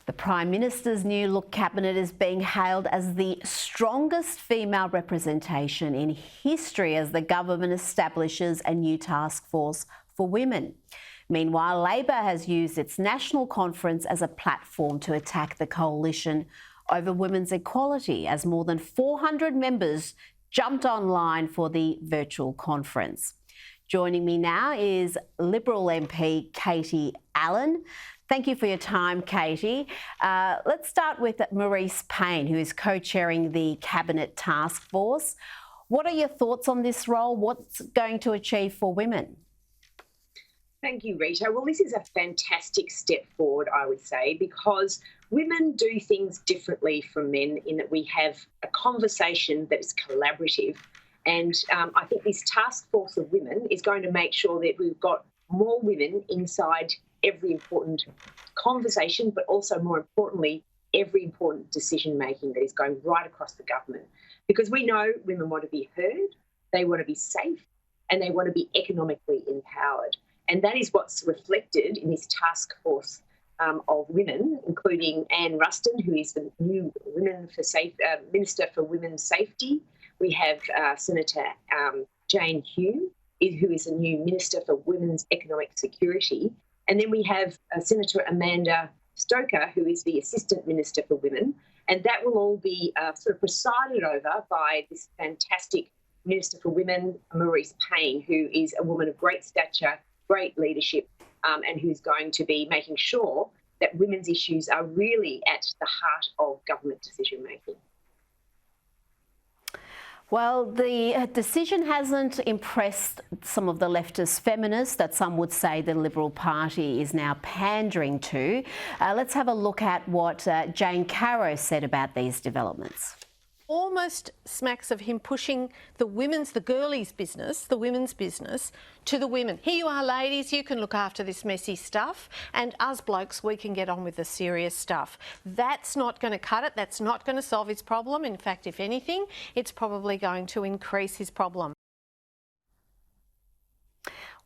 The Prime Minister's new look cabinet is being hailed as the strongest female representation in history as the government establishes a new task force for women. Meanwhile, Labor has used its national conference as a platform to attack the coalition over women's equality, as more than 400 members jumped online for the virtual conference. Joining me now is Liberal MP Katie Allen. Thank you for your time, Katie. Let's start with Marise Payne, who is co-chairing the Cabinet Task Force. What are your thoughts on this role? What's it going to achieve for women? Thank you, Rita. Well, this is a fantastic step forward, I would say, because women do things differently from men in that we have a conversation that is collaborative. And I think this task force of women is going to make sure that we've got more women inside every important conversation, but also more importantly, every important decision making that is going right across the government. Because we know women want to be heard, they want to be safe, and they want to be economically empowered. And that is what's reflected in this task force of women, including Anne Ruston, who is the new Minister for Women's Safety. We have Senator Jane Hume, who is a new Minister for Women's Economic Security. And then we have Senator Amanda Stoker, who is the Assistant Minister for Women. And that will all be sort of presided over by this fantastic Minister for Women, Marise Payne, who is a woman of great stature, great leadership, and who's going to be making sure that women's issues are really at the heart of government decision making. Well, the decision hasn't impressed some of the leftist feminists that some would say the Liberal Party is now pandering to. Let's have a look at what Jane Caro said about these developments. Almost smacks of him pushing the girlies' business, the women's business, to the women. Here you are, ladies, you can look after this messy stuff, and us blokes, we can get on with the serious stuff. That's not going to cut it. That's not going to solve his problem. In fact, if anything, it's probably going to increase his problem.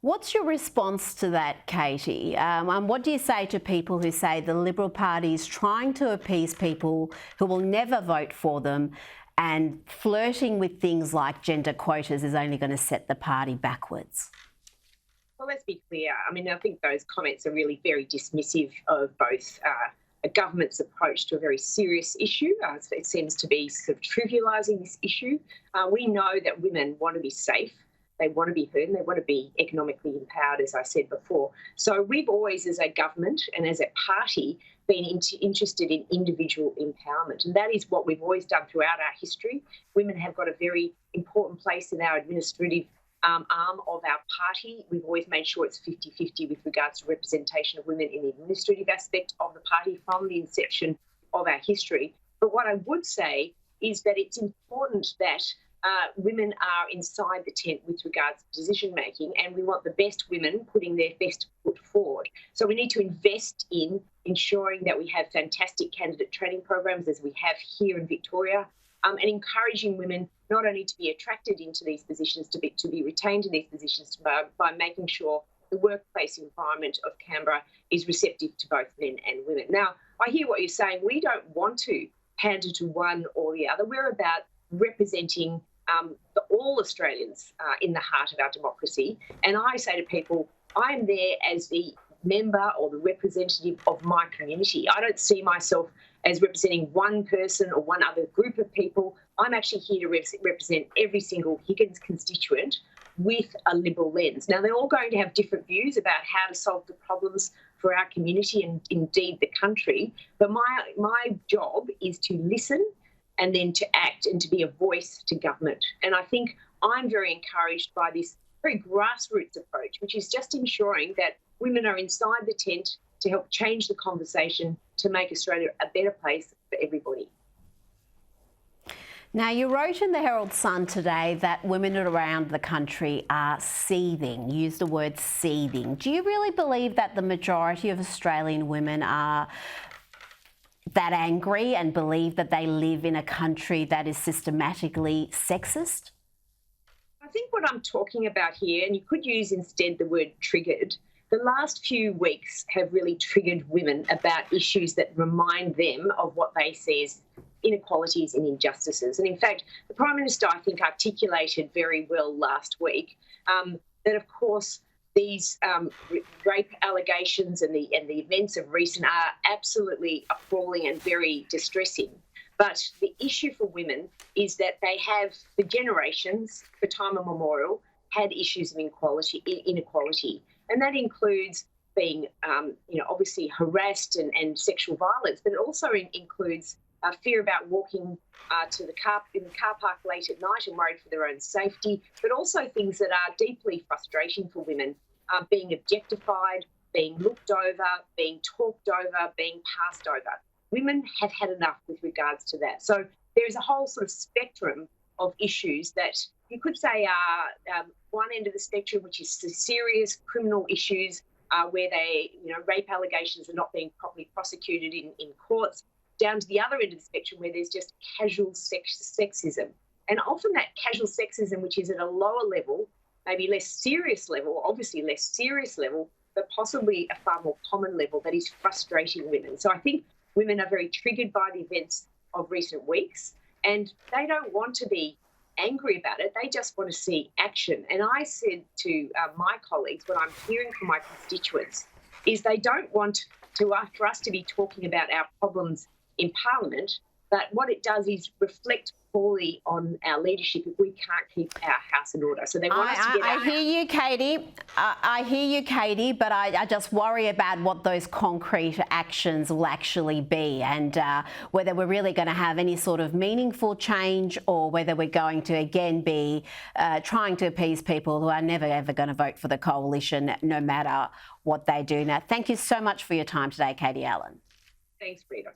What's your response to that, Katie? And what do you say to people who say the Liberal Party is trying to appease people who will never vote for them, and flirting with things like gender quotas is only going to set the party backwards? Well, let's be clear. I mean, I think those comments are really very dismissive of both a government's approach to a very serious issue. It seems to be sort of trivialising this issue. We know that women want to be safe. They want to be heard and they want to be economically empowered, as I said before. So we've always, as a government and as a party, been interested in individual empowerment. And that is what we've always done throughout our history. Women have got a very important place in our administrative arm of our party. We've always made sure it's 50-50 with regards to representation of women in the administrative aspect of the party from the inception of our history. But what I would say is that it's important that women are inside the tent with regards to decision making, and we want the best women putting their best foot forward. So we need to invest in ensuring that we have fantastic candidate training programs, as we have here in Victoria, and encouraging women not only to be attracted into these positions, to be retained in these positions by making sure the workplace environment of Canberra is receptive to both men and women. Now, I hear what you're saying. We don't want to pander to one or the other. We're about representing all Australians in the heart of our democracy. And I say to people, I'm there as the member or the representative of my community. I don't see myself as representing one person or one other group of people. I'm actually here to represent every single Higgins constituent with a Liberal lens. Now, they're all going to have different views about how to solve the problems for our community and indeed the country. But my job is to listen and then to act and to be a voice to government. And I think I'm very encouraged by this very grassroots approach, which is just ensuring that women are inside the tent to help change the conversation to make Australia a better place for everybody. Now, you wrote in the Herald Sun today that women around the country are seething. You used the word seething. Do you really believe that the majority of Australian women are that angry and believe that they live in a country that is systematically sexist? I think what I'm talking about here, and you could use instead the word triggered, the last few weeks have really triggered women about issues that remind them of what they see as inequalities and injustices. And in fact, the Prime Minister, I think, articulated very well last week that, of course, these rape allegations and the events of recent are absolutely appalling and very distressing. But the issue for women is that they have, for generations, for time immemorial, had issues of inequality. And that includes being, obviously harassed and sexual violence, but it also includes fear about walking in the car park late at night and worried for their own safety, but also things that are deeply frustrating for women, being objectified, being looked over, being talked over, being passed over. Women have had enough with regards to that. So there is a whole sort of spectrum of issues that you could say are one end of the spectrum, which is the serious criminal issues where rape allegations are not being properly prosecuted in courts, down to the other end of the spectrum where there's just casual sexism. And often that casual sexism, which is at a lower level, maybe less serious level, obviously less serious level, but possibly a far more common level that is frustrating women. So I think women are very triggered by the events of recent weeks, and they don't want to be angry about it. They just want to see action. And I said to my colleagues, what I'm hearing from my constituents, is they don't want for us to be talking about our problems in Parliament, but what it does is reflect poorly on our leadership if we can't keep our house in order. So they want us to get I hear you, Katie. I hear you, Katie, but I just worry about what those concrete actions will actually be, and whether we're really going to have any sort of meaningful change, or whether we're going to again be trying to appease people who are never ever going to vote for the coalition, no matter what they do. Now, thank you so much for your time today, Katie Allen. Thanks, Rita.